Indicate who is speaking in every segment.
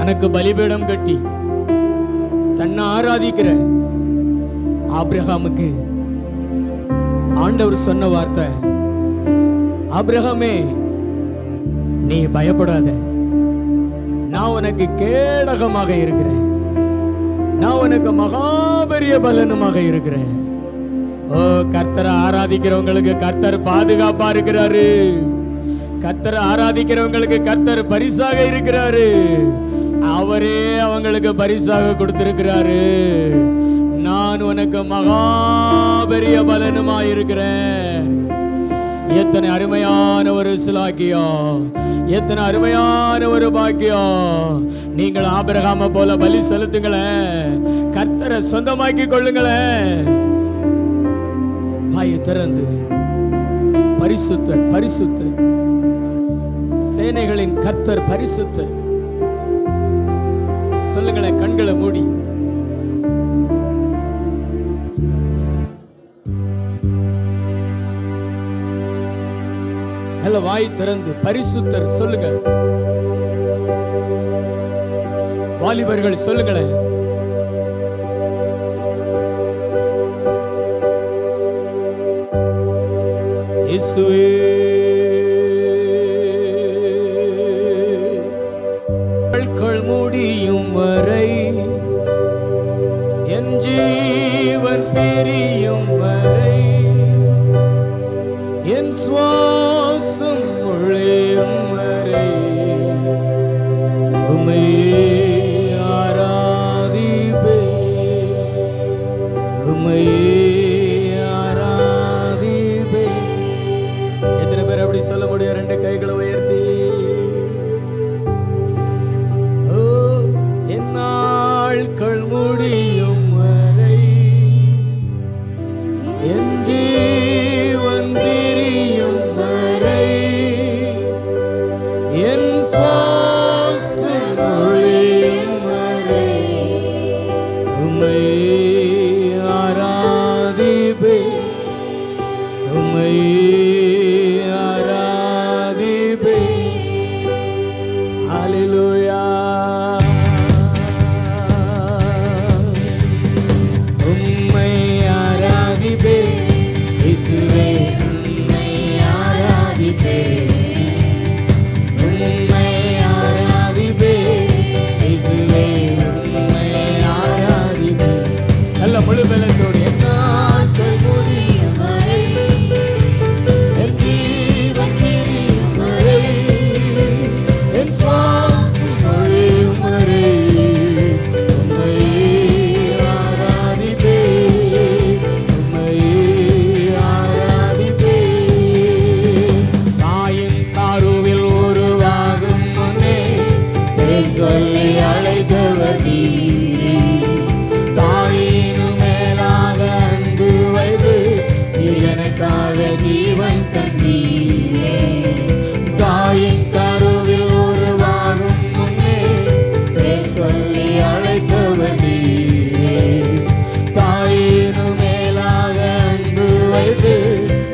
Speaker 1: தனக்கு பலிபீடம் கட்டி தன்னை ஆராதிக்கிற ஆபிரகாமுக்கு ஆண்டவர் சொன்ன வார்த்தை, ஆபிரகாமே நீ பயப்படாத, நான் உனக்கு கேடகமாக இருக்கிறேன், நான் உனக்கு மகாபெரிய பலனுமாக இருக்கிறேன். ஓ, கர்த்தரை ஆராதிக்கிறவங்களுக்கு கர்த்தர் பாதுகாப்பா இருக்கிறாரு. கர்த்தரை ஆராதிக்கிறவங்களுக்கு கர்த்தர் பரிசாக இருக்கிறாரு. அவரே அவங்களுக்கு பரிசாக கொடுத்திருக்கிறாரு. நான் உனக்கு மகாபெரிய பலனுமாய் இருக்கிறேன். எத்தனை அருமையான ஒரு சிலாக்கியம், எத்தனை அருமையான ஒரு பாக்கியம். நீங்கள் ஆபிரகாமை போல பலி செலுத்துங்களேன், கர்த்தரை சொந்தமாக்கி கொள்ளுங்களேன். வாயை திறந்து பரிசுத்தர் பரிசுத்தர், சேனைகளின் கர்த்தர் பரிசுத்தர் சொல்லுங்களேன். கண்களை மூடி வாய் திறந்து பரிசுத்தர் சொல்லுங்க. வாலிபர்கள் சொல்லுங்களேன். இயேசுவே முடியும் வரை, என் ஜீவன் பிரியும் வரை, என் சுவாசம் ஒழியும் வரை உம்மை ஆராதிப்பே, உம்மை ஆராதிப்பே. எத்தனை பேர் அப்படி சொல்ல முடியும்? ரெண்டு கைகளை உயர்த்தி. ஓ, என் நாட்கள் முடியும் வரை, என் ஜீவன் பிரியும் வரை, என் சுவாசம் ஒழியும் வரை உம்மை ஆராதிப்பே, உம்மை ஆராதிப்பே. ஹல்லேலூயா. உம்மை ஆராதிப்பே இயேசுவே, உம்மை ஆராதிப்பே, உம்மை ஆராதிப்பே இயேசுவே, உம்மை ஆராதிப்பே. நல்ல முழு பலத்தோடு நாட்கள் முடியும் வரை, என் ஜீவன் பிரியும் வரை, என் சுவாசம் ஒழியும் வரை உம்மை ஆராதிப்பே, உம்மை ஆராதிப்பே. தாயின் கருவில் உருவாகும் முன்னே பேர் சொல்லி அழைத்தவர் நீரே. தாயினும் மேலாக அன்பு வைத்து நீர் எனக்காக ஜீவன் தந்தீரே. தாயின் கருவில் உருவாகும் முன்னே பேர் சொல்லி அழைத்தவர் நீரே. தாயினும் மேலாக அன்பு வைத்து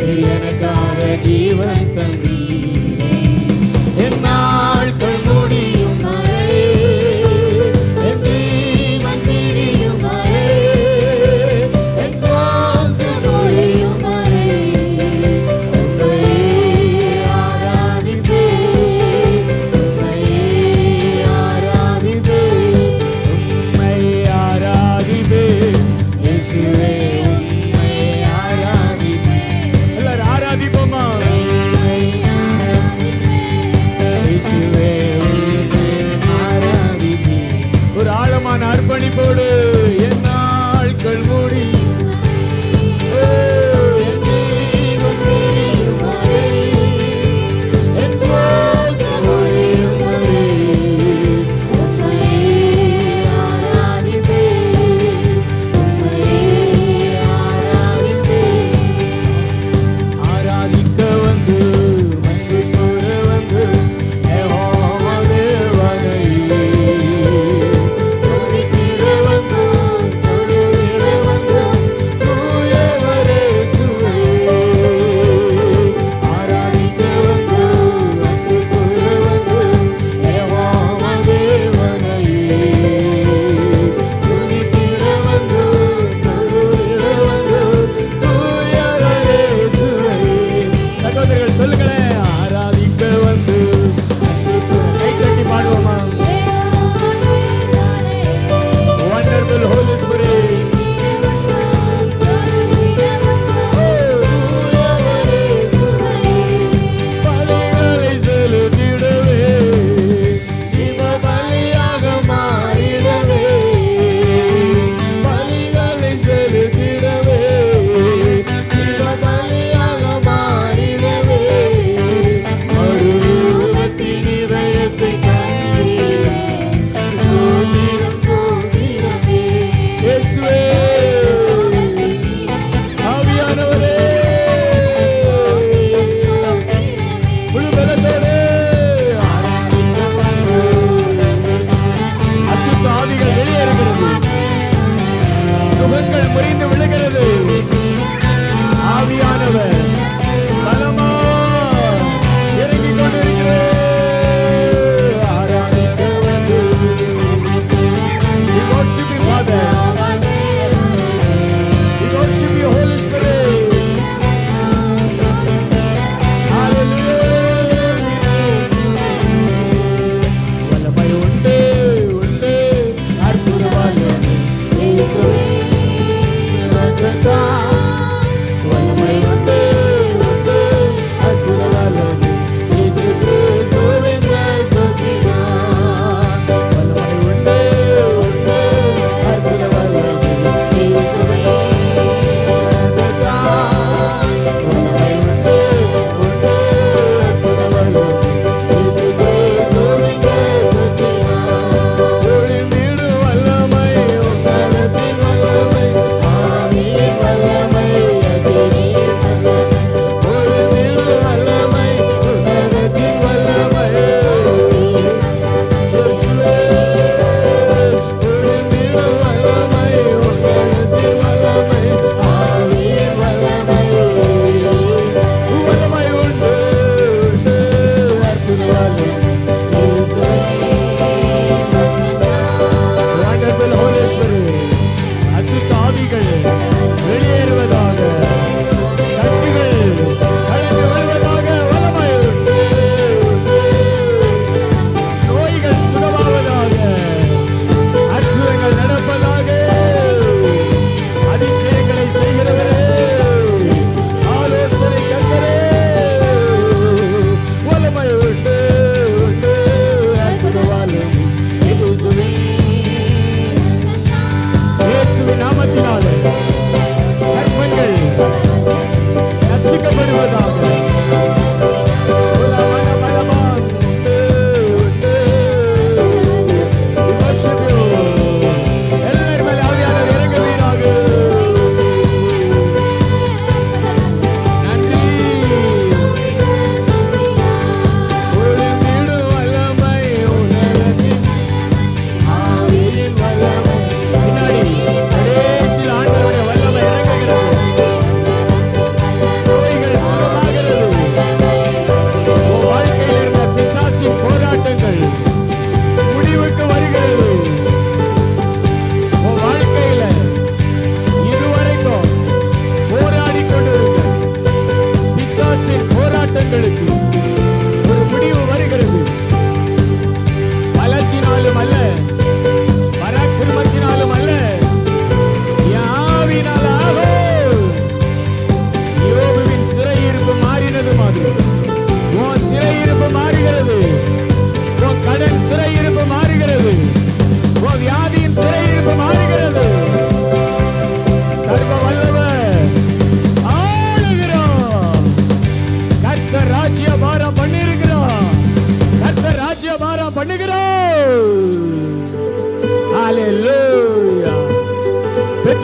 Speaker 1: நீர் எனக்காக ஜீவன் தந்தீரே. என் நாட்கள் முடியும் வரை, என் ஜீவன் பிரியும் வரை, என் சுவாசம் ஒழியும் வரை உம்மை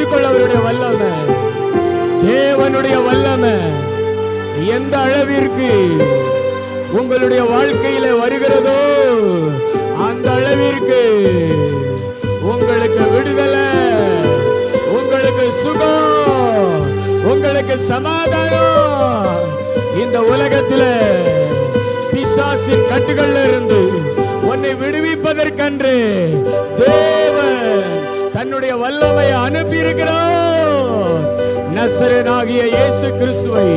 Speaker 1: பெற்றுக்கொள்ள அவருடைய வல்லமை, தேவனுடைய வல்லமை எந்த அளவிற்கு உங்களுடைய வாழ்க்கையில வருகிறதோ அந்த அளவிற்கு உங்களுக்கு விடுதலை, உங்களுக்கு சுகம், உங்களுக்கு சமாதானம். இந்த உலகத்தில் பிசாசின் கட்டுகள்ல இருந்து உன்னை விடுவிப்பதற்கென்று தேவன் தன்னுடைய வல்லமையை அனுப்பி இருக்கிறார். நசரேயனாகிய இயேசு கிறிஸ்துவை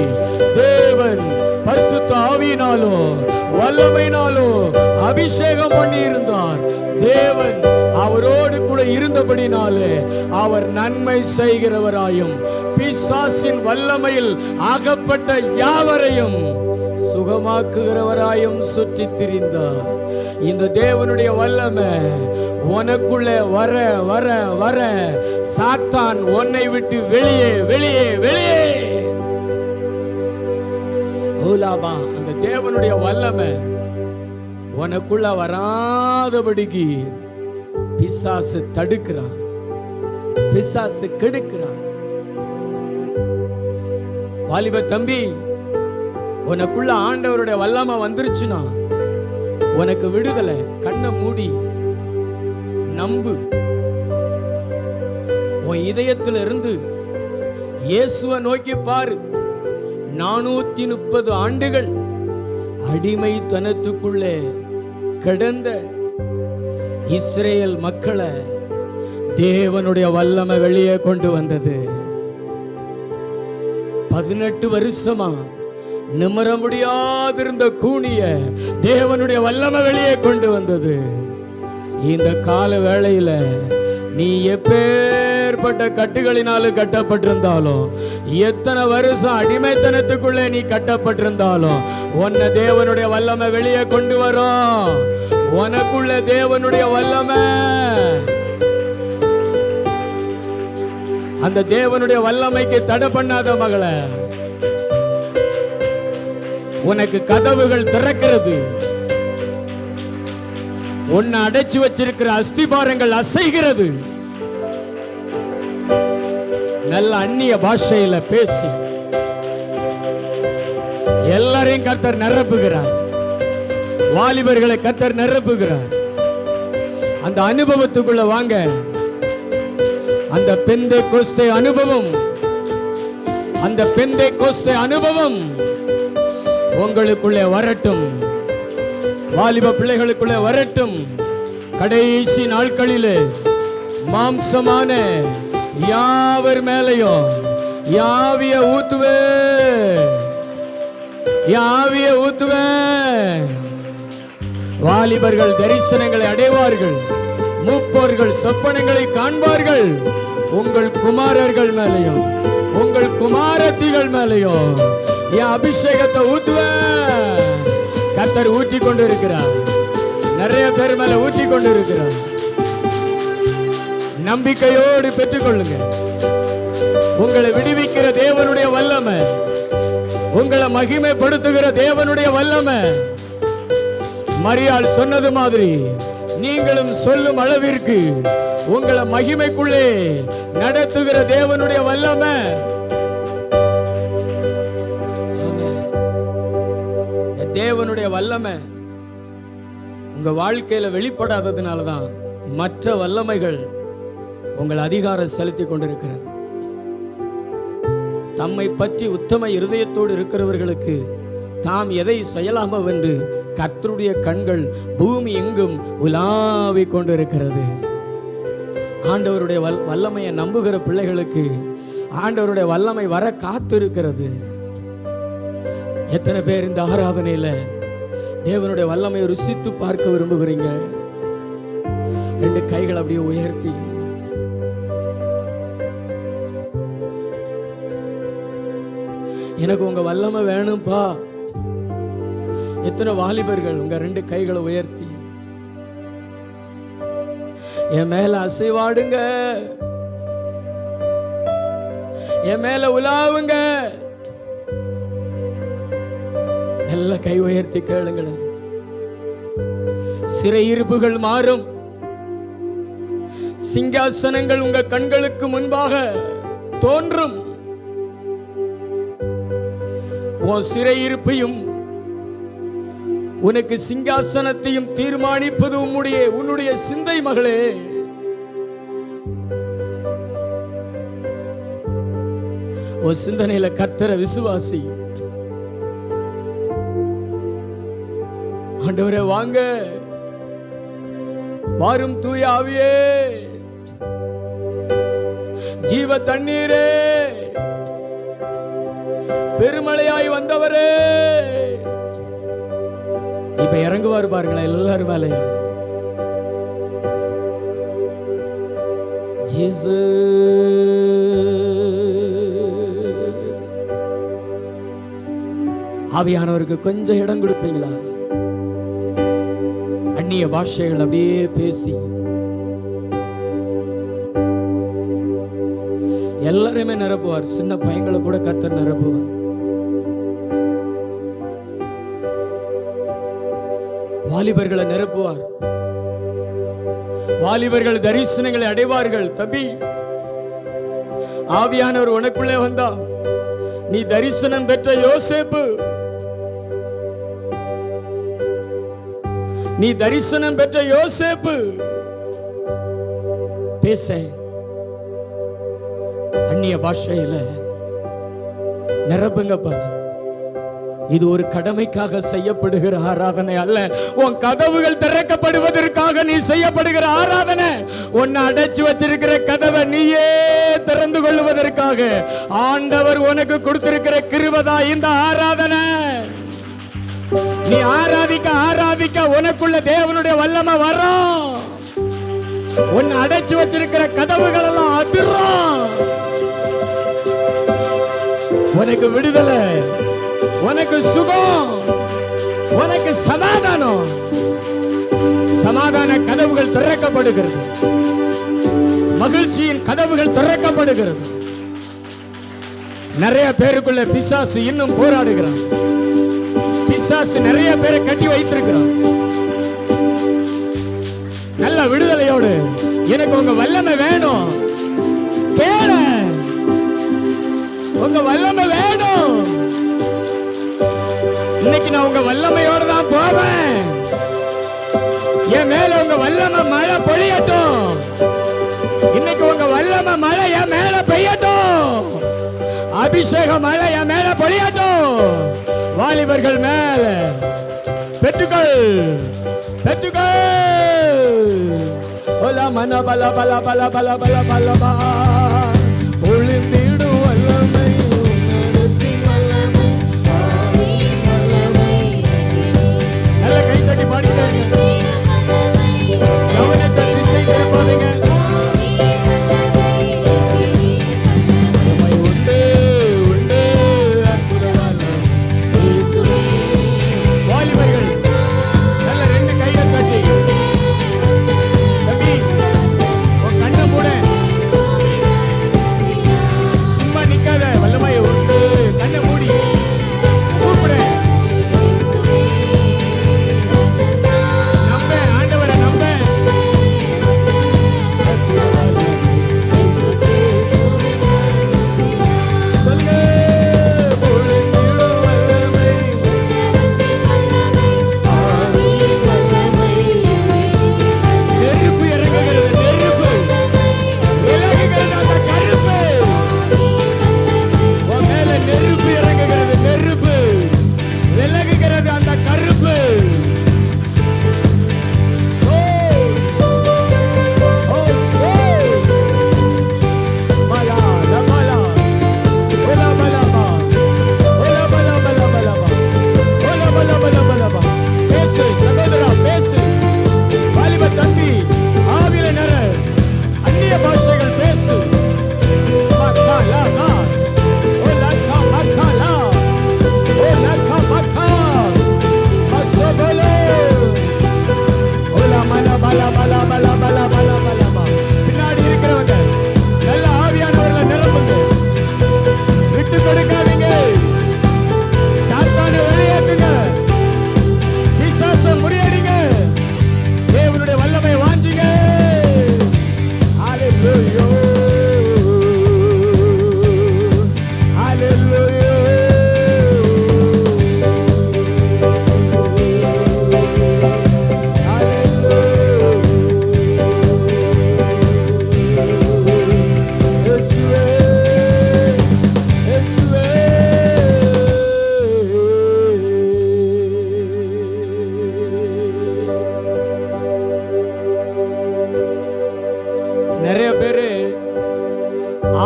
Speaker 1: தேவன் பரிசுத்த ஆவியினாலும் வல்லமையினாலும் அபிஷேகம் பண்ணி இருந்தார். தேவன் அவரோடு கூட இருந்தபடினாலே அவர் நன்மை செய்கிறவராயும் பிசாசின் வல்லமையில் ஆகப்பட்ட யாவரையும் சுகமாக்குகிறவராயும் சுற்றி திரிந்தார். இந்த தேவனுடைய வல்லமை உனக்குள்ள வர வர வர சாத்தான் உன்னை விட்டு வெளியே வெளியே வெளியே ஓலாபா. அந்த தேவனுடைய வல்லமை உனக்குள்ள வராதபடிக்கு பிசாசு தடுக்கிறான், பிசாசு கெடுக்கிறான். வாலிப தம்பி, உனக்குள்ள ஆண்டவருடைய வல்லமை வந்துருச்சுன்னா உனக்கு விடுதலை. கண்ணை மூடி நம்பு. உன் இதயத்தில் இருந்து இயேசுவை நோக்கி பாரு. 430 ஆண்டுகள் அடிமைத்தனத்துக்குள்ளே கிடந்த இஸ்ரேல் மக்களை தேவனுடைய வல்லமை வெளியே கொண்டு வந்தது. 18 வருஷமா நிமிர முடியாதிருந்த கூனிய தேவனுடைய வல்லமை வெளியே கொண்டு வந்தது. இந்த கால வேளையில நீ எப்பேற்பட்ட கட்டுகளினாலும் கட்டப்பட்டிருந்தாலும், எத்தனை வருஷம் அடிமைத்தனத்துக்குள்ளே நீ கட்டப்பட்டிருந்தாலும், உன்னை தேவனுடைய வல்லமை வெளியே கொண்டு வரும். உனக்குள்ள தேவனுடைய வல்லமை, அந்த தேவனுடைய வல்லமைக்கு தடை பண்ணாத மகளே, உனக்கு கதவுகள் திறக்கிறது. உன்னை அடைச்சு வச்சிருக்கிற அஸ்திபாரங்கள் அசைகிறது. நல்ல அந்நிய பாஷையில பேசி எல்லாரையும் கர்த்தர் நிரப்புகிறார். வாலிபர்களை கர்த்தர் நிரப்புகிறார். அந்த அனுபவத்துக்குள்ள வாங்க. அந்த பெந்தேகோஸ்தே அனுபவம், அந்த பெந்தேகோஸ்தே அனுபவம் உங்களுக்குள்ளே வரட்டும். வாலிப பிள்ளைகளுக்குள்ளே வரட்டும். கடைசி நாட்களிலே மாம்சமான யாவர் மேலையும் யாவிய ஊத்துவே, யாவிய ஊத்துவே. வாலிபர்கள் தரிசனங்களை அடைவார்கள், மூப்போர்கள் சொப்பனங்களை காண்பார்கள். உங்கள் குமாரர்கள் மேலையும் உங்கள் குமாரத்திகள் மேலையும் என் அபிஷேகத்தை ஊத்துவ. கர்த்தர் ஊற்றி கொண்டு இருக்கிறார். நிறைய பேர் மேல ஊற்றி கொண்டு இருக்கிறார். நம்பிக்கையோடு பெற்றுக்கொள்ளுங்க. உங்களை விடுவிக்கிற தேவனுடைய வல்லமை, உங்களை மகிமைப்படுத்துகிற தேவனுடைய வல்லமை. மரியாள் சொன்னது மாதிரி நீங்களும் சொல்லும் அளவிற்கு உங்களை மகிமைக்குள்ளே நடத்துகிற தேவனுடைய வல்லமை. தேவனுடைய வல்லமை உங்க வாழ்க்கையில வெளிப்படாததுனாலதான் மற்ற வல்லமைகள் உங்கள் அதிகாரம் செலுத்தி கொண்டிருக்கிறது. தம்மை பற்றி உத்தம இருதயத்தோடு இருக்கிறவர்களுக்கு தாம் எதை செய்யலாமோ என்று கர்த்தருடைய கண்கள் பூமி எங்கும் உலாவிக் கொண்டிருக்கிறது. ஆண்டவருடைய வல்லமையை நம்புகிற பிள்ளைகளுக்கு ஆண்டவருடைய வல்லமை வர காத்திருக்கிறது. எத்தனை பேர் இந்த ஆராதனையில தேவனுடைய வல்லமையை ருசித்து பார்க்க விரும்புகிறீங்க? 2 கைகள் அப்படியே உயர்த்தி எனக்கு உங்க வல்லமை வேணும்பா. எத்தனை வாலிபர்கள் உங்க 2 கைகளை உயர்த்தி என் மேல அசைவாடுங்க, என் மேல உலாவுங்க. நல்ல கை உயர்த்தி கேளுங்களேன். சிறையிருப்புகள் மாறும், சிங்காசனங்கள் உங்கள் கண்களுக்கு முன்பாக தோன்றும். உன் சிறையிருப்பையும் உனக்கு சிங்காசனத்தையும் தீர்மானிப்பது உன்னுடைய சிந்தை மகளே. உன் சிந்தனையில கர்த்தரை விசுவாசி. ஆண்டவரே வாங்க, வாரும் தூய ஆவியே, ஜீவ தண்ணீரே, பெருமழையாய் வந்தவரே. இப்ப இறங்குவார் பாருங்களேன் எல்லாரும் மேலே. ஆவியானவருக்கு கொஞ்சம் இடம் கொடுப்பீங்களா? அந்நிய பாஷைகள் அப்படியே பேசி எல்லாருமே நிரப்புவார். சின்ன பையங்களை கூட கர்த்தர் நிரப்புவார். வாலிபர்களை நிரப்புவார். வாலிபர்கள் தரிசனங்களை அடைவார்கள். தம்பி, ஆவியானவர் உனக்குள்ளே வந்தா நீ தரிசனம் பெற்ற யோசேப்பு, நீ தரிசனம் பெற்ற யோசேப்பு. பேச அந்நிய பாஷையில நிரப்புங்கப்பா. இது ஒரு கடமைக்காக செய்யப்படுகிற ஆராதனை அல்ல. உன் கதவுகள் திறக்கப்படுவதற்காக நீ செய்யப்படுகிற ஆராதனை. உன்னை அடைச்சு வச்சிருக்கிற கதவை நீயே திறந்து கொள்வதற்காக ஆண்டவர் உனக்கு கொடுத்திருக்கிற கிருபைதான் இந்த ஆராதனை. நீ ஆராதிக்க ஆராதிக்க உனக்குள்ள தேவனுடைய வல்லமை வரும். உன்னை அடைச்சு வச்சிருக்கிற கதவுகள் எல்லாம் அதிரும். உனக்கு விடுதலை, உனக்கு சுகம், உனக்கு சமாதானம். சமாதான கதவுகள் திறக்கப்படுகிறது. மகிழ்ச்சியின் கதவுகள் திறக்கப்படுகிறது. நிறைய பேருக்குள்ள பிசாசு இன்னும் போராடுகிறான். பிசாசு நிறைய பேரை கட்டி வைத்திருக்கிறான். நல்ல விடுதலையோடு எனக்கு உங்க வல்லமை வேணும் கேள. உங்க வல்லமை வேணும். இன்னைக்கு நான் உங்க வல்லமையோட தான் போவேன். என் மேல உங்க வல்லமை மழை பொழியட்டும். இன்னைக்கு உங்க வல்லமை மழை என் மேல பெய்யட்டும். அபிஷேக மழை என் மேல பொழியட்டும். வாலிபர்கள் மேல பெற்றுக்கள், பெற்றுக்கள். ஓலா மன பல பல பல பல பல பல பல ஒளிந்திடு வல்லமை. நல்ல கை தட்டி பாடிட்டேன். கவனத்தை திசை திருப்பாதீங்க. உண்டு உண்டு அற்புதமான வாலிபர்கள் நல்ல ரெண்டு கைகள் தட்டி. தம்பி உன் கண்ணை மூட.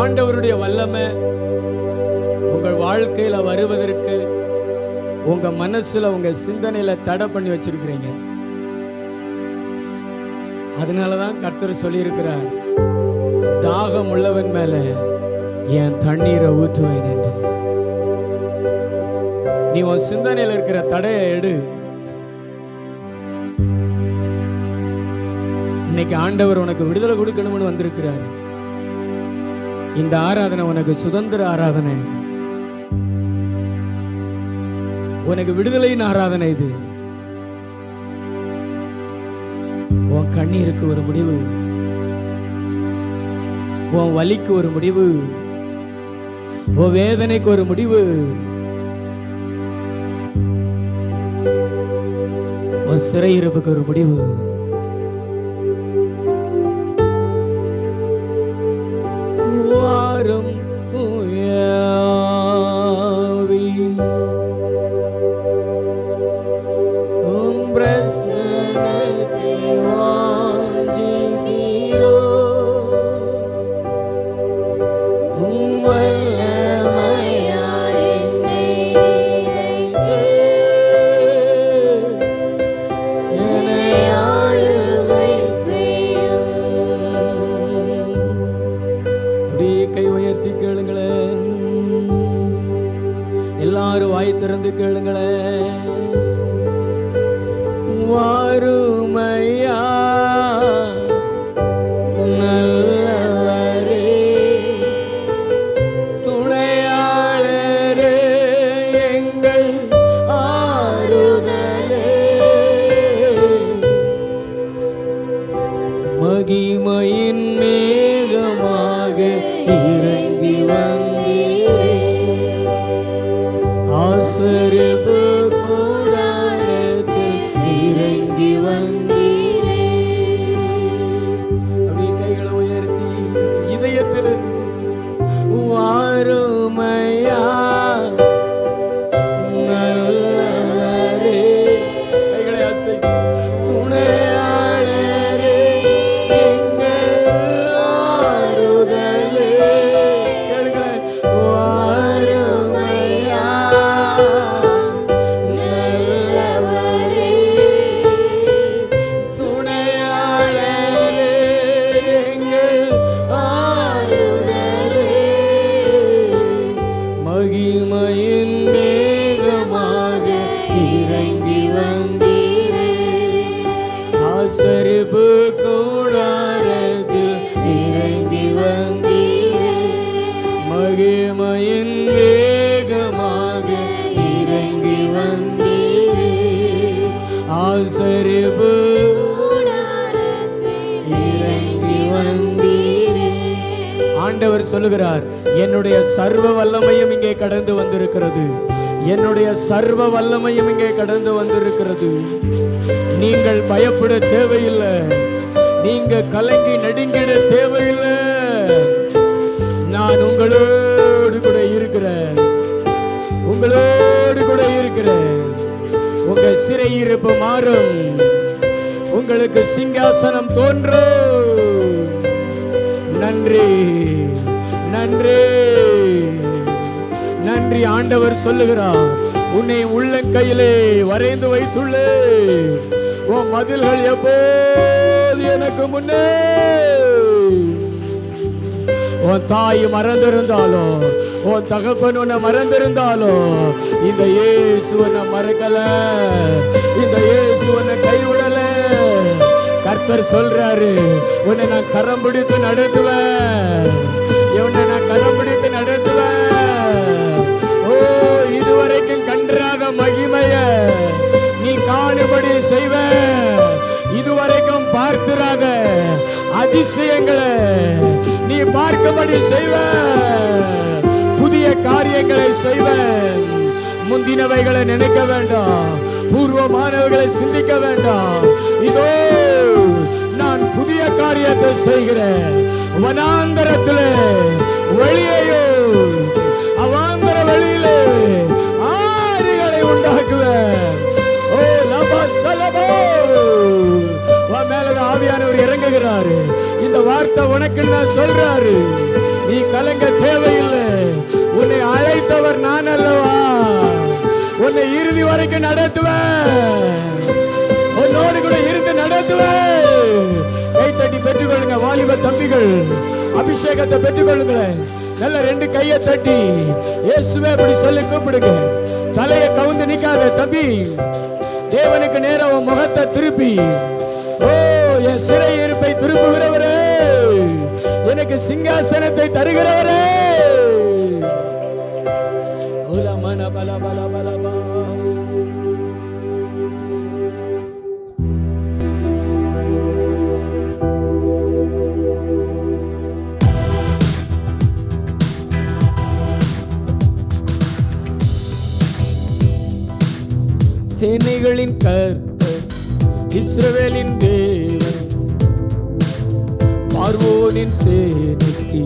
Speaker 1: ஆண்டவருடைய வல்லமை உங்கள் வாழ்க்கையில வருவதற்கு உங்க மனசுல உங்க சிந்தனையில தடை பண்ணி வச்சிருக்கிறீங்க. அதனாலதான் கர்த்தர் சொல்லியிருக்கிறார், தாகம் உள்ளவன் மேல என் தண்ணீரை ஊற்றுவேன் என்று. நீ உன் சிந்தனையில இருக்கிற தடையை எடு. இன்னைக்கு ஆண்டவர் உனக்கு விடுதலை கொடுக்கணும்னு வந்திருக்கிறார். இந்த ஆராதனை உனக்கு சுதந்திர ஆராதனை, உனக்கு விடுதலையின் ஆராதனை. இது உன் கண்ணீருக்கு ஒரு முடிவு, உன் வலிக்கு ஒரு முடிவு, உன் வேதனைக்கு ஒரு முடிவு, உன் சிறையிருப்புக்கு ஒரு முடிவு. வாரும் எல்லாரும் வாய் திறந்து கேளுங்களேன். வாருமையா நல்லவரே, துணையாளரே, எங்கள் ஆறுதலே, மகிமையின் மேகமாக இறங்கி வந்தீரே, ஆசரிப்பு கூடாரத்தில் இறங்கி வந்தீரே. அப்படியே கைகளை உயர்த்தி இதயத்திலிருந்து வாருமையா நல்லவரே, கைகளை அசைத்து துணையாளரே, எங்கள் ஆறுதலே, கேளுங்களேன். வாருமையா நல்லவரே, துணையாளரே, எங்கள் ஆறுதலே, மகிமையின் மேகமாக இறங்கி வந்தீரே, ஆசரிப்பு கூடாரத்தில் இறங்கி வந்தீரே, மகிமையின் மேகமாக இறங்கி வந்தீரே, ஆசரிப்பு இறங்கி வந்தீரே. ஆண்டவர் சொல்லுகிறார், என்னுடைய சர்வ வல்லமையும் இங்கே கடந்து வந்திருக்கிறது, என்னுடைய சர்வ வல்லமையும் இங்கே கடந்து வந்திருக்கிறது. நீங்கள் பயப்பட தேவையில்லை, நீங்க கலங்கி நடுங்கிட தேவையில்லை. நான் உங்களோடு கூட இருக்கிறேன், உங்களோடு கூட இருக்கிறேன். உங்க சிறையிருப்பு மாறும், உங்களுக்கு சிங்காசனம் தோன்றும். நன்றி நன்றி நன்றி. ஆண்டவர் சொல்லுகிறார், உன்னை உள்ளங்கையிலே வரைந்து வைத்துள்ளேன், உன் மதில்கள் எப்போது எனக்கு முன்னே. உன் தாய் மறந்திருந்தாலோ, உன் தகப்பன் உன்னை மறந்திருந்தாலோ, இந்த இயேசு உன்னை மறக்கல, இந்த இயேசு உன்னை கைவிடல. கர்த்தர் சொல்றாரு, உன்னை நான் கரம் பிடித்து நடத்துவேன், உன்னை நான் கரம் பிடித்து நடத்துவேன். ஓ, இதுவரைக்கும் கன்றாத மகிமைய நீ காணும்படி செய்வேன், இதுவரைக்கும் பார்த்திராத அதிசயங்களை நீ பார்க்கும்படி செய்வேன், புதிய காரியங்களை செய்வேன். முந்தினவைகளை நினைக்க வேண்டாம், பூர்வமானவைகளை சிந்திக்க வேண்டாம். இதோ நான் புதிய காரியத்தை செய்கிறேன். வனாந்தரத்திலே வெளியேயோ, அவாந்தர வெளியிலே ஆறுகளை உண்டாக்குவேன். ஓ லபா சலபோ, மேல ஆவியானவர் இறங்குகிறாரு. இந்த வார்த்தை உனக்கு நான் சொல்றாரு, நீ நீ கலங்க தேவையில்லை. உன்னை அழைத்தவர் நான் அல்லவா? உன்னை இறுதி வரைக்கும் நடத்துவேன். உன்னோடு கூட இருந்து நடத்துவேன். கைத்தட்டி பெற்றுக்கொள்ளுங்க வாலிப தம்பிகள், அபிஷேகத்தை பெற்றுக்கொள்ளுங்களேன். நல்ல 2 கையை தட்டி இயேசுவே அப்படி சொல்லி கூப்பிடுங்க. தலையை கவுந்து நிக்காத தம்பி, தேவனுக்கு நேரம் உன் முகத்தை திருப்பி, ஓ என் சிறை இருப்பை திருப்புகிறவரே, எனக்கு சிங்காசனத்தை தருகிறவரே. சேனைகளின் கர்த்தர் இஸ்ரவேலின் தேவன், பார்வோனின் சேனைக்கு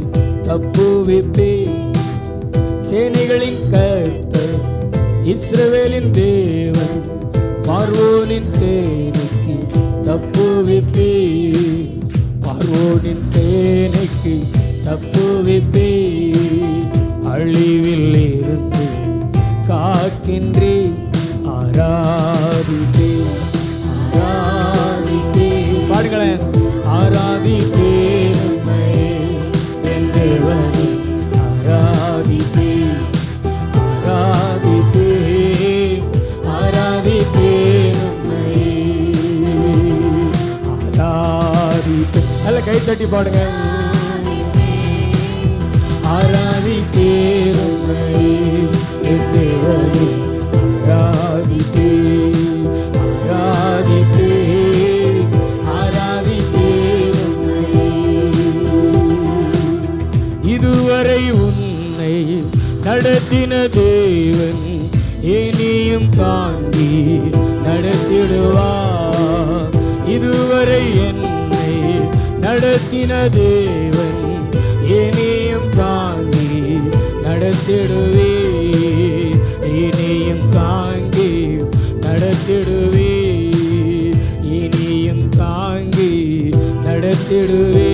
Speaker 1: தப்புவிப்பேன். சேனைகளின் கர்த்தர் இஸ்ரவேலின் தேவன், பார்வோனின் சேனைக்கு தப்புவிப்பேன். பார்வோனின் சேனைக்கு தப்புவிப்பேன். அழிவில் இருந்து காக்கின்றேன். ஆராதிப்பேன், ஆராதிப்பேன். பாடுங்களேன். ஆராதிப்பேன் என் தேவனை, ஆராதிப்பேன், ஆராதிப்பேன், ஆராதிப்பேன், ஆராதிப்பேன். நல்ல கை தட்டி பாடுங்க. ஆராதிப்பேன் என் தேவனை, ஆராதிப்பேன், ஆராதிப்பேன், ஆராதிப்பேன். இதுவரை உன்னை நடத்தின தேவன் இனியும் தாங்கி நடத்திடுவார். இதுவரை என்னை நடத்தின தேவன் இனியும் தாங்கி நடத்திடுவே, இனியும் தாங்கி நடத்திடுவே, இனியும் தாங்கி நடத்திடுவே.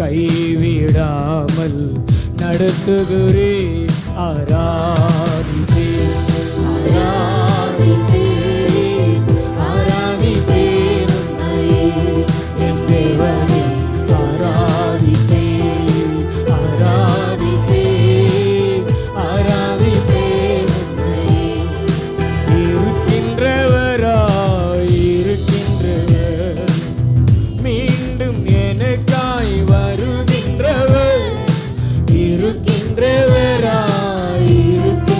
Speaker 1: கைவிடாமல் நடத்துகிறே. ஆராதிப்பேன், ஆராதிப்பேன், ஆராதிப்பேன் என் தேவனை, ஆராதிப்பேன், ஆராதிப்பேன், ஆராதிப்பேன். இருக்கின்றவராய் இருக்கின்றவர், மீண்டும் எனக்காய் வருகின்றவர். இருக்கின்றவராய் இருக்கின்றவர்,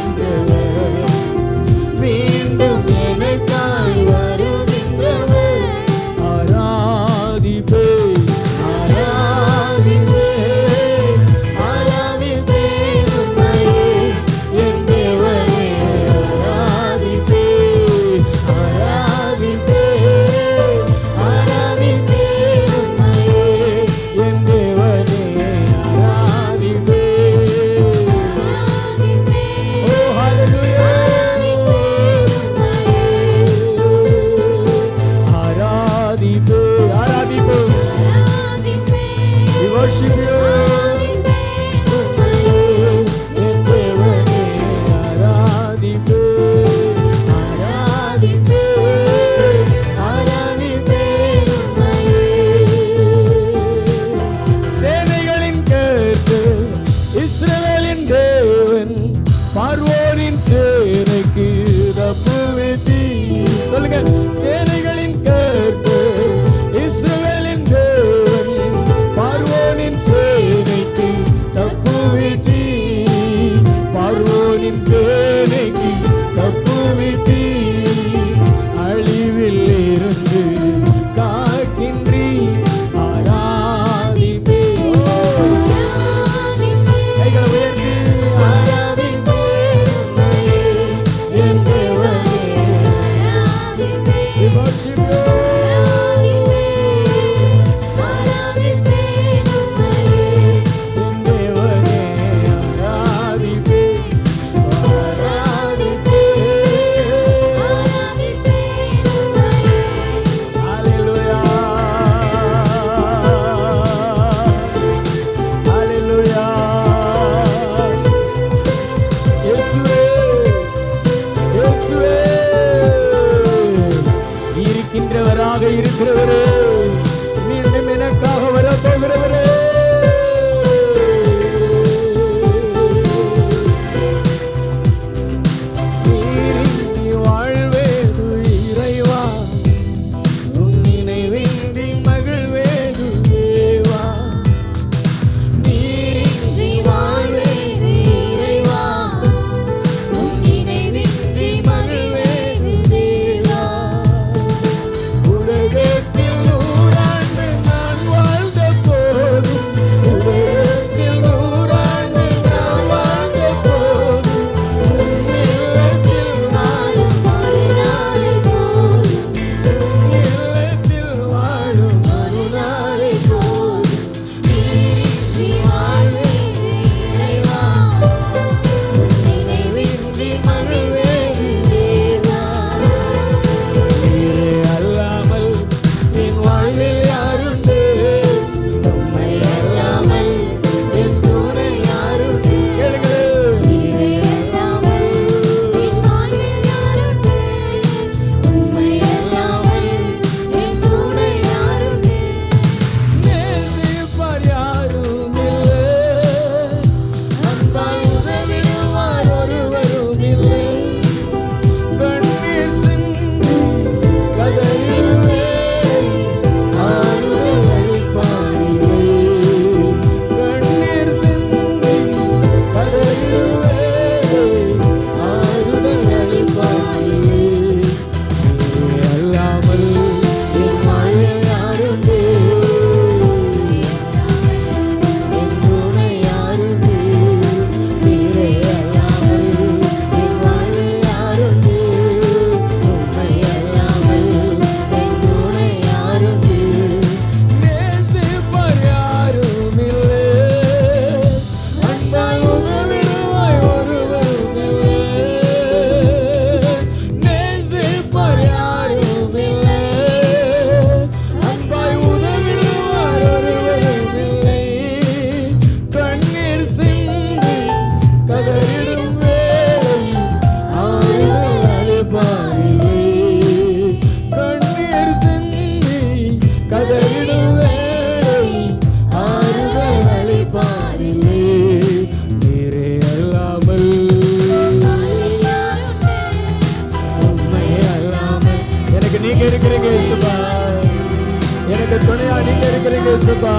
Speaker 1: ஏசப்பா,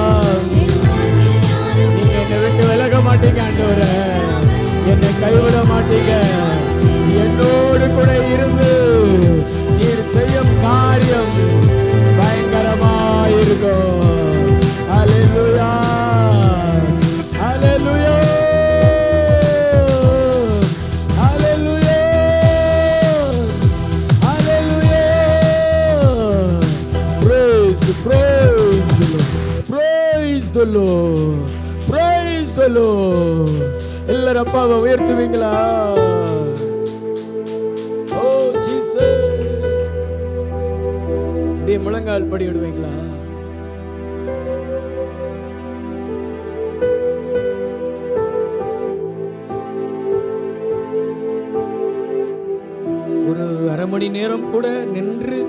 Speaker 1: நீங்க என்னை விட்டு விலக மாட்டீங்க ஆண்டவரே, என்னை கைவிட மாட்டீங்க. என்னோடு கூட இருந்து நீர் செய்யும் காரியம் பயங்கரமாயிருக்கும். ஹல்லேலூயா, ஹல்லேலூயா, ஹல்லேலூயா, ஹல்லேலூயா. Praise, praise the Lord, praise the Lord. எல்லாரும் அப்பாவை உயர்த்துவீங்களா? ஓ ஜீசஸ், அப்படியே முழங்கால் படி விடுவீங்களா? ஒரு அரை மணி நேரம் கூட நின்று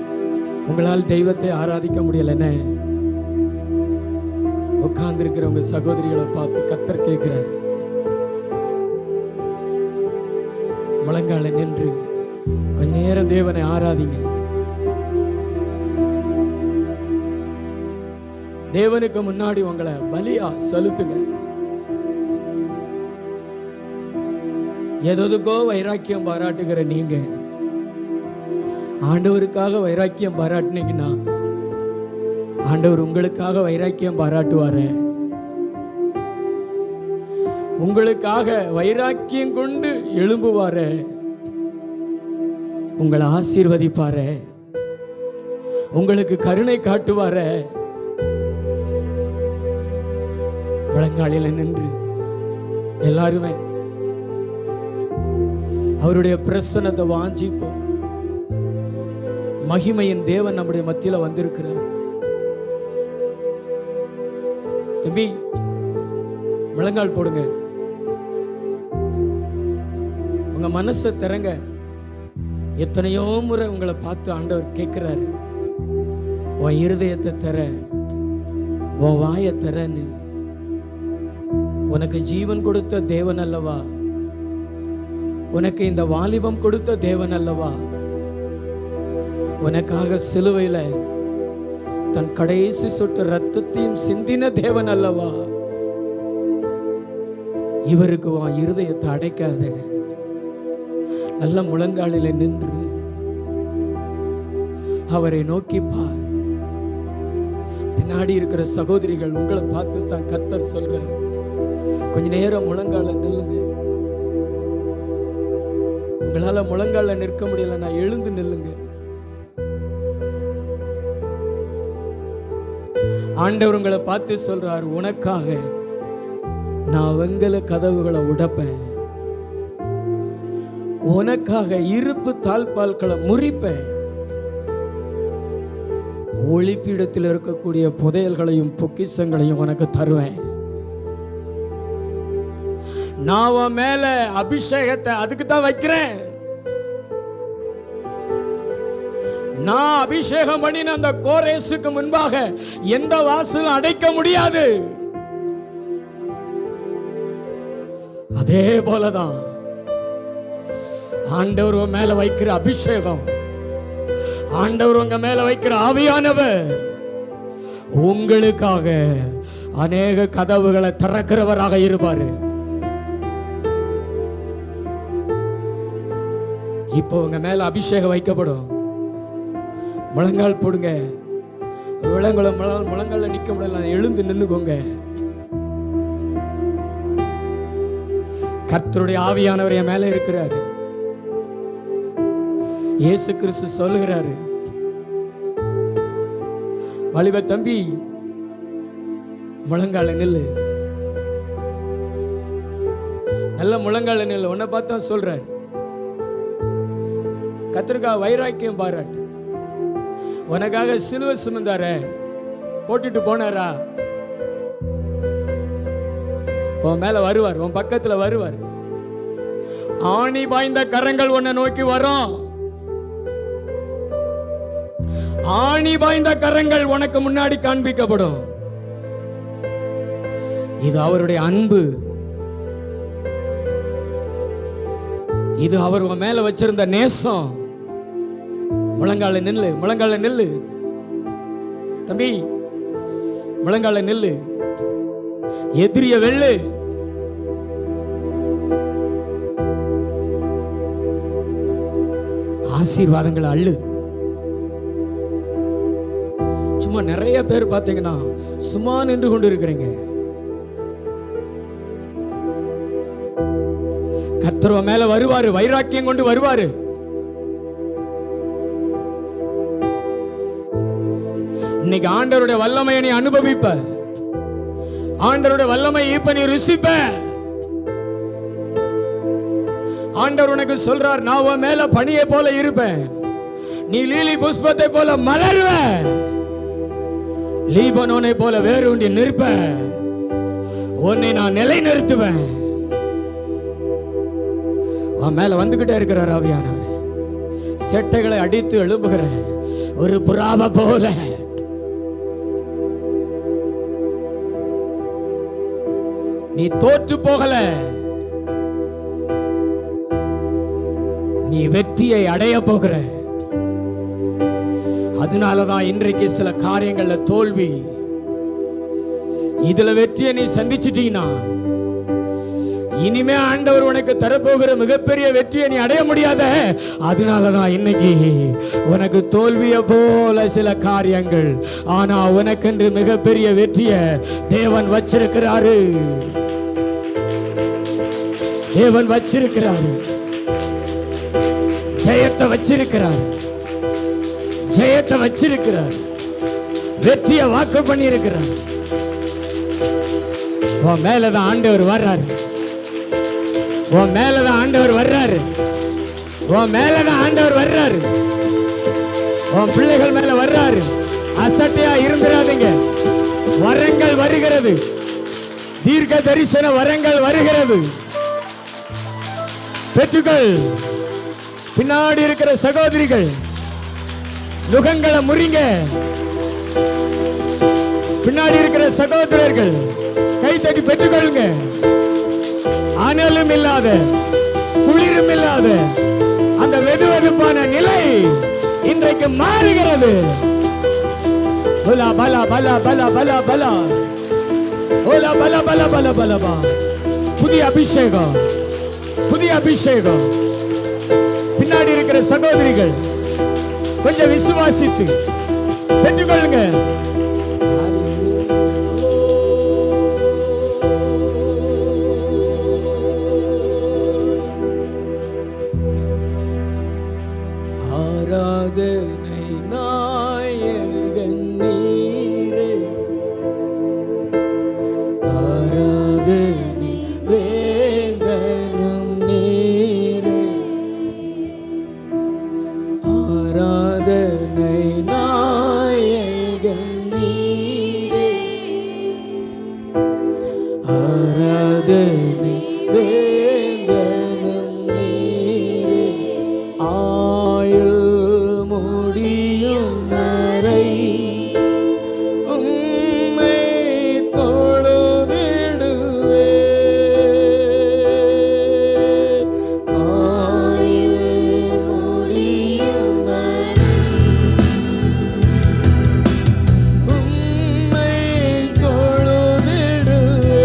Speaker 1: உங்களால் தெய்வத்தை ஆராதிக்க முடியலன்னு உட்கார்ந்து இருக்கிற உங்க சகோதரிகளை பார்த்து கர்த்தர் கேட்கிறார். முழங்கால நின்று கொஞ்ச நேரம் தேவனை ஆராதிங்க. தேவனுக்கு முன்னாடி உங்களை பலியா செலுத்துங்க. எதுக்கோ வைராக்கியம் பாராட்டுகிற நீங்க ஆண்டவருக்காக வைராக்கியம் பாராட்டினீங்கன்னா ஆண்டவர் உங்களுக்காக வைராக்கியம் பாராட்டுவாரு. உங்களுக்காக வைராக்கியம் கொண்டு எழும்புவாரு, உங்களை ஆசீர்வதிப்பாரு, உங்களுக்கு கருணை காட்டுவாரு. முழங்காலில் நின்று எல்லாருமே அவருடைய பிரசன்னத்தை வாஞ்சிப்போம். மகிமையின் தேவன் நம்முடைய மத்தியில வந்திருக்கிறார். தம்பி முழங்கால் போடுங்க, உங்க மனசை திறங்க. எத்தனையோ முறை உங்களை பார்த்து ஆண்டவர் கேட்கிறாரு, உன் இருதயத்தை தர, உன் வாயை தரன்னு. உனக்கு ஜீவன் கொடுத்த தேவன் அல்லவா, உனக்கு இந்த வாலிபம் கொடுத்த தேவன் அல்லவா, உனக்காக சிலுவையில தன் கடைசி சொட்டு ரத்தத்தையும் சிந்தின தேவன் அல்லவா. இவருக்கு உன் இருதயத்தை அடைக்காத, நல்ல முழங்காலில நின்று அவரை நோக்கி பார். பின்னாடி இருக்கிற சகோதரிகள் உங்களை பார்த்து தான் கர்த்தர் சொல்றாரு, கொஞ்ச நேரம் முழங்கால நில்லுங்க. உங்களால முழங்கால நிற்க முடியல, நான் எழுந்து நில்லுங்க. ஆண்டவர் உங்களை பார்த்து சொல்றார், உனக்காக நான் வெங்கல கதவுகளை உடைப்பேன், உனக்காக இருப்பு தாழ்பால்களை முறிப்பேன், ஒளிப்பீடத்தில் இருக்கக்கூடிய புதையல்களையும் பொக்கிஷங்களையும் உனக்கு தருவேன். நான் உன் மேல அபிஷேகத்தை அதுக்கு தான் வைக்கிறேன். நான் அபிஷேகம் பண்ணின அந்த கோரேசுக்கு முன்பாக எந்த வாசலும் அடைக்க முடியாது. அதே போலதான் ஆண்டவர் உங்க மேல வைக்கிற அபிஷேகம், ஆண்டவர் உங்க மேல வைக்கிற ஆவியானவர் உங்களுக்காக அநேக கதவுகளை திறக்கிறவராக இருப்பாரு. இப்போ உங்க மேல அபிஷேகம் வைக்கப்படும். முழங்கால் போடுங்க. முழங்கால நிக்க முடியல, எழுந்து நின்னுக்கோங்க. கர்த்தருடைய ஆவியானவர் என் மேல இருக்கிறாரு. இயேசு கிறிஸ்து சொல்லுகிறாரு, வாலிப தம்பி முழங்கால நில்லு, நல்ல முழங்கால நில்லு. உன்னை பார்த்தா சொல்றாரு, கர்த்தருக்காக வைராக்கியம் பாராட்டு. உனக்காக சிலுவை சுமந்தார போட்டுட்டு போனாரா, உன் மேல வருவார், உன் பக்கத்துல வருவார். ஆணி பாய்ந்த கரங்கள் உன்னை நோக்கி வரும். ஆணி பாய்ந்த கரங்கள் உனக்கு முன்னாடி காண்பிக்கப்படும். இது அவருடைய அன்பு, இது அவர் உன் மேல வச்சிருந்த நேசம். முழங்கால நில்லு, முழங்கால நில்லு தம்பி, முழங்கால நில்லு, எதிரிய வெள்ளு. ஆசீர்வாதங்களை அள்ளு. சும்மா நிறைய பேர் பார்த்தீங்கன்னா சும்மா நின்று கொண்டு இருக்கிறீங்க. கர்த்தர் மேல வருவாரு, வைராக்கியம் கொண்டு வருவாரு. இன்னைக்கு ஆண்டவருடைய வல்லமையை நீ அனுபவிப்ப, ஆண்டவருடைய வல்லமை இப்ப நீ ருசிப்ப. ஆண்டவர் உனக்கு சொல்றார், நான் உன் மேல பனியை போல இருப்பேன், நீ லீலி புஷ்பத்தை போல மலர்வ, லீபனோனை போல வேரூண்டி நிற்ப, உன்னை நான் நிலை நிறுத்துவேன். உன் மேல வந்துகிட்டே இருக்கிறார் ஆவியானவர். செட்டைகளை அடித்து எழும்புகிற ஒரு புறாவை போல நீ தோற்று போகல, நீ வெற்றியை அடைய போகிற. அதனாலதான் இன்றைக்கு சில காரியங்கள்ல தோல்வி. இதுல வெற்றியை நீ சந்திச்சிட்டீங்கன்னா இனிமே ஆண்டவர் உனக்கு தரப்போகிற மிகப்பெரிய வெற்றியை நீ அடைய முடியாத. அதனாலதான் இன்னைக்கு உனக்கு தோல்விய போல சில காரியங்கள், ஆனா உனக்கென்று மிகப்பெரிய வெற்றியை தேவன் வச்சிருக்கிறாரு. தேவன் வச்சிருக்கிறாரு, ஜெயத்தை வச்சிருக்கிறார், ஜெயத்தை வச்சிருக்கிறார், வெற்றியை வாக்கு பண்ணி இருக்கிறார். உன் மேலதான் ஆண்டவர் வர்றாரு, உன் மேலதான் ஆண்டவர் வர்றாரு, உன் மேலதான் ஆண்டவர் வர்றாரு, உன் பிள்ளைகள் மேல வர்றாரு. அசட்டையா இருந்துடாதீங்க. வரங்கள் வருகிறது, தீர்க்க தரிசன வரங்கள் வருகிறது. பெற்றுக்கள். பின்னாடி இருக்கிற சகோதரிகள் நுகங்களை முறிங்க. பின்னாடி இருக்கிற சகோதரர்கள் கை தட்டி பெற்றுக்கொள்ளுங்க. அனலும் இல்லாத குளிரும் இல்லாத அந்த வெதுவெதுப்பான நிலை இன்றைக்கு மாறுகிறது. பலா பலா பலா பலா பலா பலா ஓலா பலா பலா பலா பலபா. புதிய அபிஷேகம், புதிய அபிஷேகம். பின்னாடி இருக்கிற சகோதரிகள் கொஞ்சம் விசுவாசித்து பெற்றுக்கொள்ளுங்க. ஆராதனை நாயகன் நீரே, ஆராதனை வேந்தனும் நீரே, ஆராதனை நாயகன் நீரே, ஆராதனை வேந்தனும் நீரே. ஆயுள் முடியும் வரை உம்மை தொழுதிடுவே. ஆயுள் முடியும் வரை உம்மை தொழுதிடுவே.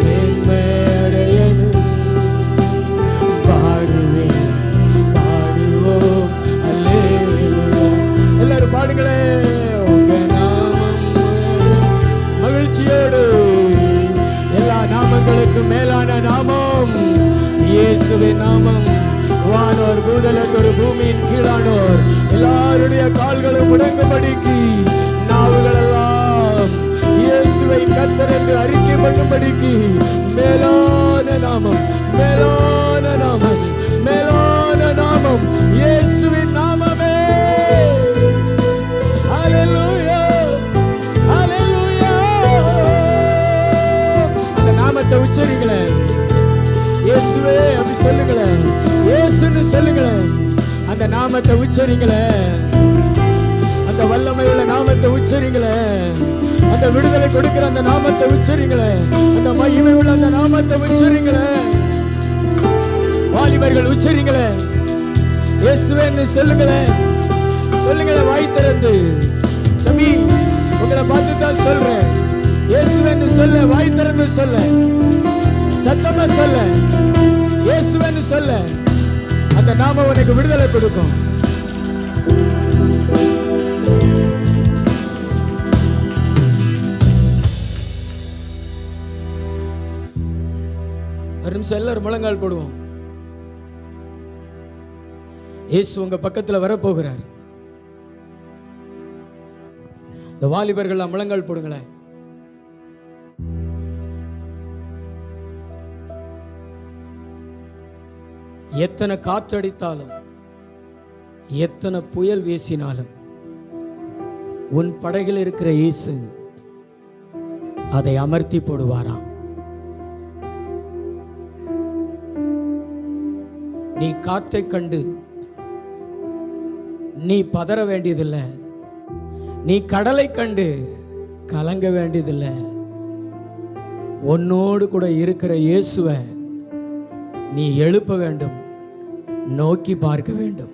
Speaker 1: மேன்மையடையணும். பாடுவேன் பாடுவோம் அல்லேலூயா. எல்லாரும் பாடுங்களே. உங்க நாமம் மகிழ்ச்சியோடு. எல்லா நாமங்களுக்கும் மேலான நாமம் இயேசுவின் நாமம். வானோர் பூதலத்தோர் பூமியின் கீழானோர் எல்லாருடைய கால்களும் முடங்கும்படிக்கு, நாவுகள் எல்லாம் இயேசுவை கர்த்தர் என்று அறிக்கை பண்ணும்படிக்கு மேலான நாமம், மேலான நாமம், மேலான நாமம் இயேசுவின் நாமமே. ஹல்லேலூயா, ஹல்லேலூயா. அந்த நாமத்தை உச்சரிங்களேன். இயேசுவே அப்படி சொல்லுங்களேன். இயேசுன்னு சொல்லுங்களேன். அந்த நாமத்தை உச்சரிங்களேன். அந்த வல்லமை உள்ள நாமத்தை உச்சரிங்களேன். அந்த விடுதலை கொடுக்கிற அந்த நாமத்தை உச்சரிங்களேன். அந்த மகிமை உள்ள அந்த நாமத்தை உச்சரிங்களேன். வாலிபர்கள் உச்சரிங்களேன். இயேசுவேன்னு சொல்லுங்களேன். சொல்லுங்களேன் வாய் திறந்து. தம்பி, உங்களை பார்த்து தான் சொல்றேன். இயேசுவேன்னு சொல்ல, வாய் திறந்து சொல்ல, சத்தமா சொல்ல. இயேசுவேன்னு சொல்ல. அந்த நாமம் உனக்கு விடுதலை கொடுக்கும். ஒரு நிமிஷம் எல்லாரும் முழங்கால் போடுவோம். இயேசு உங்க பக்கத்துல வரப்போகிறார். இந்த வாலிபர்கள் முழங்கால் போடுங்களேன். எத்தனை காற்றடித்தாலும், எத்தனை புயல் வீசினாலும், உன் படகில் இருக்கிற இயேசு அதை அமர்த்தி போடுவாராம். நீ காற்றை கண்டு நீ பதற வேண்டியதில்லை. நீ கடலை கண்டு கலங்க வேண்டியதில்லை. உன்னோடு கூட இருக்கிற இயேசுவை நீ எழுப்ப வேண்டும், நோக்கி பார்க்க வேண்டும்.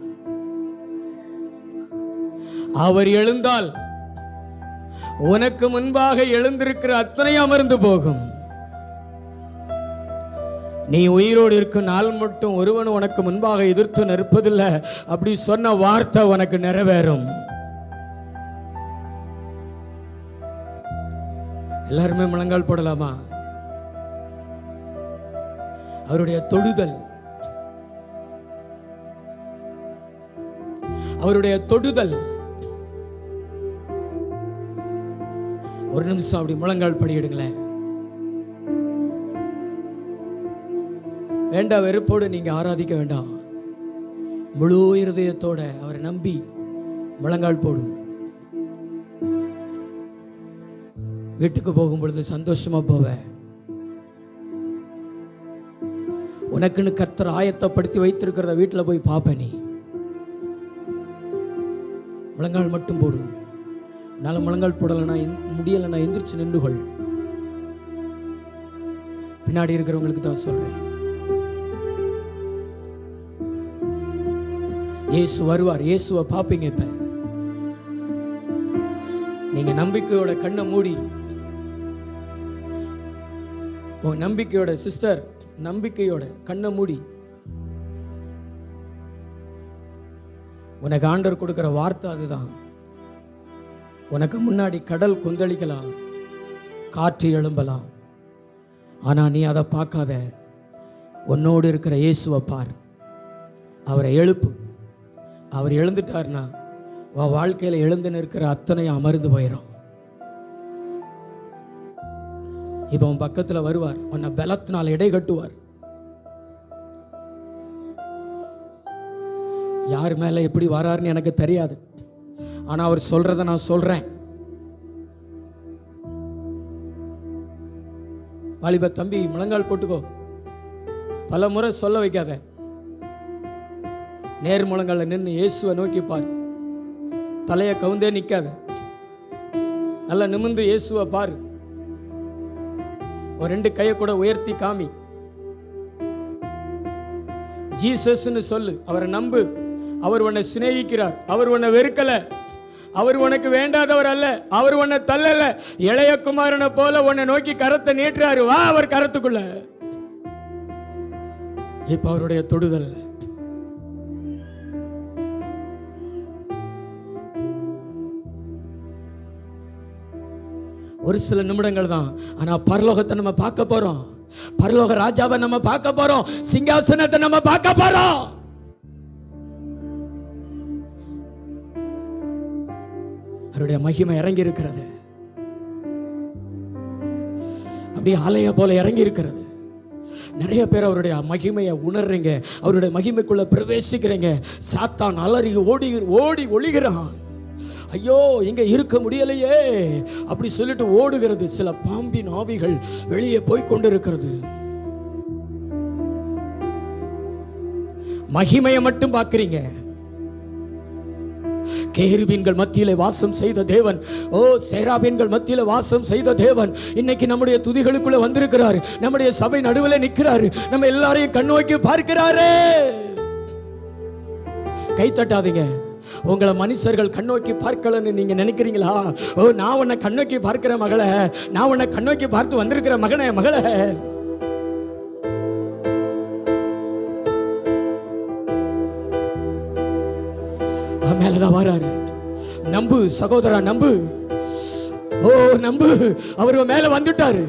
Speaker 1: அவர் எழுந்தால் உனக்கு முன்பாக எழுந்திருக்கிற அத்தனை அமர்ந்து போகும். நீ உயிரோடு இருக்கும் நாள் மட்டும் ஒருவன் உனக்கு முன்பாக எதிர்த்து நிற்பதில்லை. அப்படி சொன்ன வார்த்தை உனக்கு நிறைவேறும். எல்லாருமே முழங்கால் போடலாமா? அவருடைய தொடுதல், அவருடைய தொடுதல். ஒரு நிமிஷம் அப்படி முழங்கால் படியிடுங்களேன். வேண்டாம், வெறுப்போடு நீங்க ஆராதிக்க வேண்டாம். முழு இருதயத்தோட அவரை நம்பி முழங்கால் போடு. வீட்டுக்கு போகும் பொழுது சந்தோஷமா போவ. உனக்குன்னு கர்த்தர் ஆயத்தப்படுத்தி வைத்திருக்கிறத வீட்டில் போய் பார்ப்ப. நீ முழங்கால் மட்டும் போடு. நல்ல முழங்கால் போடலைன்னா முடியலைன்னா எந்திரிச்சு நின்றுகொள். பின்னாடி இருக்கிறவங்களுக்கு தான் சொல்றேன். இயேசு வருவார். இயேசுவை பார்ப்பீங்க. இப்ப நீங்க நம்பிக்கையோட கண்ணை மூடி, உங்க நம்பிக்கையோட சிஸ்டர், நம்பிக்கையோட கண்ணை மூடி, உனக்கு ஆண்டவர் கொடுக்கிற வார்த்தை அதுதான். உனக்கு முன்னாடி கடல் கொந்தளிக்கலாம், காற்று எழும்பலாம். ஆனா நீ அதை பார்க்காத. உன்னோடு இருக்கிற இயேசுவை பார். அவரை எழுப்பு. அவர் எழுந்துட்டார்னா உன் வாழ்க்கையில எழுந்து நிற்கிற அத்தனையும் அமர்ந்து போயிடும். இப்ப உன் பக்கத்துல வருவார். உன்னை பலத்தினால் எடை கட்டுவார். யார் மேல எப்படி வராருன்னு எனக்கு தெரியாது. ஆனா அவர் சொல்றத நான் சொல்றேன். வாலிப தம்பி, முழங்கால் போட்டுக்கோ. பல முறை சொல்ல வைக்காத. நேர் முழங்கால நின்று இயேசுவை நோக்கி பார். தலையை கவுந்தே நிற்காத. நல்லா நிமிர்ந்து இயேசுவை பாரு. ஒரு 2 கையை கூட உயர்த்தி காமி. ஜீசஸ்ன்னு சொல்லு. அவரை நம்பு. அவர் உன்னை சிநேகிக்கிறார். அவர் உன்னை வெறுக்கல. அவர் உனக்கு வேண்டாதவர் அல்ல. அவர் உன்னை தள்ளல. இளைய குமாரனை போல உன்னை நோக்கி கரத்தை நீட்டுறாரு. வா அவர் கரத்துக்குள்ள. இப்ப அவருடைய தொடுதல் ஒரு சில நிமிடங்கள் தான். ஆனா பரலோகத்தை நம்ம பார்க்க போறோம். பரலோக ராஜாவை நம்ம பார்க்க போறோம். சிங்காசனத்தை நம்ம பார்க்க போறோம். அவருடைய மகிமை இறங்கி இருக்கிறது. அப்படியே அலைய போல இறங்கி இருக்கிறது. நிறைய பேர் அவருடைய மகிமையை உணர்றீங்க. அவருடைய மகிமைக்குள்ள பிரவேசிக்கிறீங்க. சாத்தான் அலறி ஓடி ஓடி ஒளிகிறான். ஐயோ இங்க இருக்க முடியலையே அப்படி சொல்லிட்டு ஓடுகிறது. சில பாம்பின் ஆவிகள் வெளியே போய் கொண்டிருக்கிறது. மகிமையை மட்டும் பார்க்கிறீங்க. கேருபீன்கள் மத்தியிலே வாசம் செய்த தேவன், சேராபீன்கள் மத்தியிலே வாசம் செய்த தேவன் இன்னைக்கு நம்முடைய துதிகளுக்குள்ள வந்திருக்கிறாரு. நம்முடைய சபை நடுவில் நிற்கிறாரு. நம்ம எல்லாரையும் கண்ணோக்கி பார்க்கிறாரு. கை தட்டாதீங்க. உங்களை மனுஷர்கள் கண்ணோக்கி பார்க்கலன்னு நீங்க நினைக்கிறீங்களா? நான் உன்னை கண்ணோக்கி பார்க்கிற மகளே, நான் உன்னை கண்ணோக்கி பார்த்து வந்திருக்கிற மகனே, மகளே. மேலதான் வராரு. நம்பு சகோதரா, நம்பு. நம்பு. அவர் மேல வந்துட்டாரு.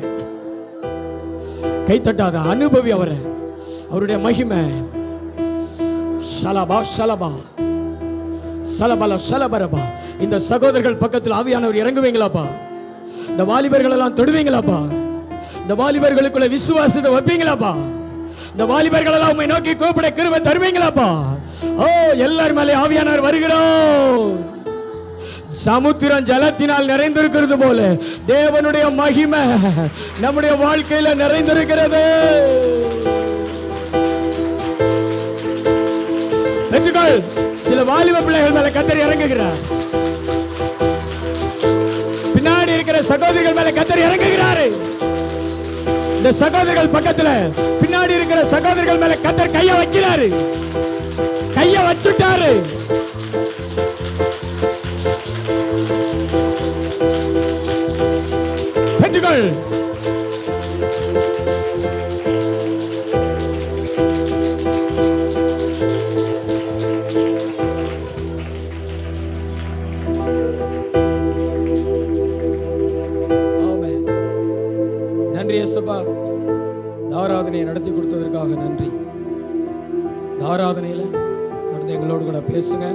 Speaker 1: கை தட்டாத, அனுபவி அவரை, அவருடைய மகிமை. ஷலபா ஷலபா சலபல சலபரபா. இந்த சகோதரர்கள் பக்கத்தில் ஆவியானவர் இறங்குவீங்களாப்பா? இந்த வாலிபர்கள் எல்லாம் தொடுவீங்களாப்பா? இந்த வாலிபர்களுக்குள்ள விசுவாசத்தை வைப்பீங்களாப்பா? இந்த வாலிபர்கள் எல்லாம் உம்மை நோக்கி கூப்பிட கிருபை தருவீங்களாப்பா? எல்லார் மேலே ஆவியானவர் வருகிறோம். சமுத்திரம் ஜலத்தினால் நிறைந்திருக்கிறது போல தேவனுடைய மகிமை நம்முடைய வாழ்க்கையில நிறைந்திருக்கிறது. பெற்றுக்கொள். சில வாலிப பிள்ளைகள் மேல கர்த்தர் இறங்குகிறார். பின்னாடி இருக்கிற சகோதரிகள் மேல கர்த்தர் இறங்குகிறாரு. இந்த சகோதரிகள் பக்கத்துல பின்னாடி இருக்கிற சகோதரிகள் மேல கர்த்தர் கைய வைக்கிறாரு. கைய வச்சுட்டாரு. பெற்றுக்கொள். நன்றி இயேசுப்பா. ஆராதனையை நடத்தி கொடுத்ததற்காக நன்றி. ஆராதனையில தொடர்ந்து எங்களோடு கூட பேசுங்க,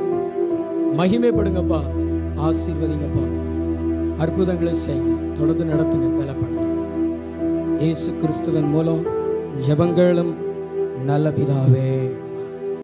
Speaker 1: மகிமைப்படுங்கப்பா, ஆசீர்வதிங்கப்பா, அற்புதங்களை செய்யுங்க, தொடர்ந்து நடத்துங்க, பலப்படுத்துங்க. இயேசு கிறிஸ்துவின் மூலம் ஜெபங்களும் நல்ல பிதாவே.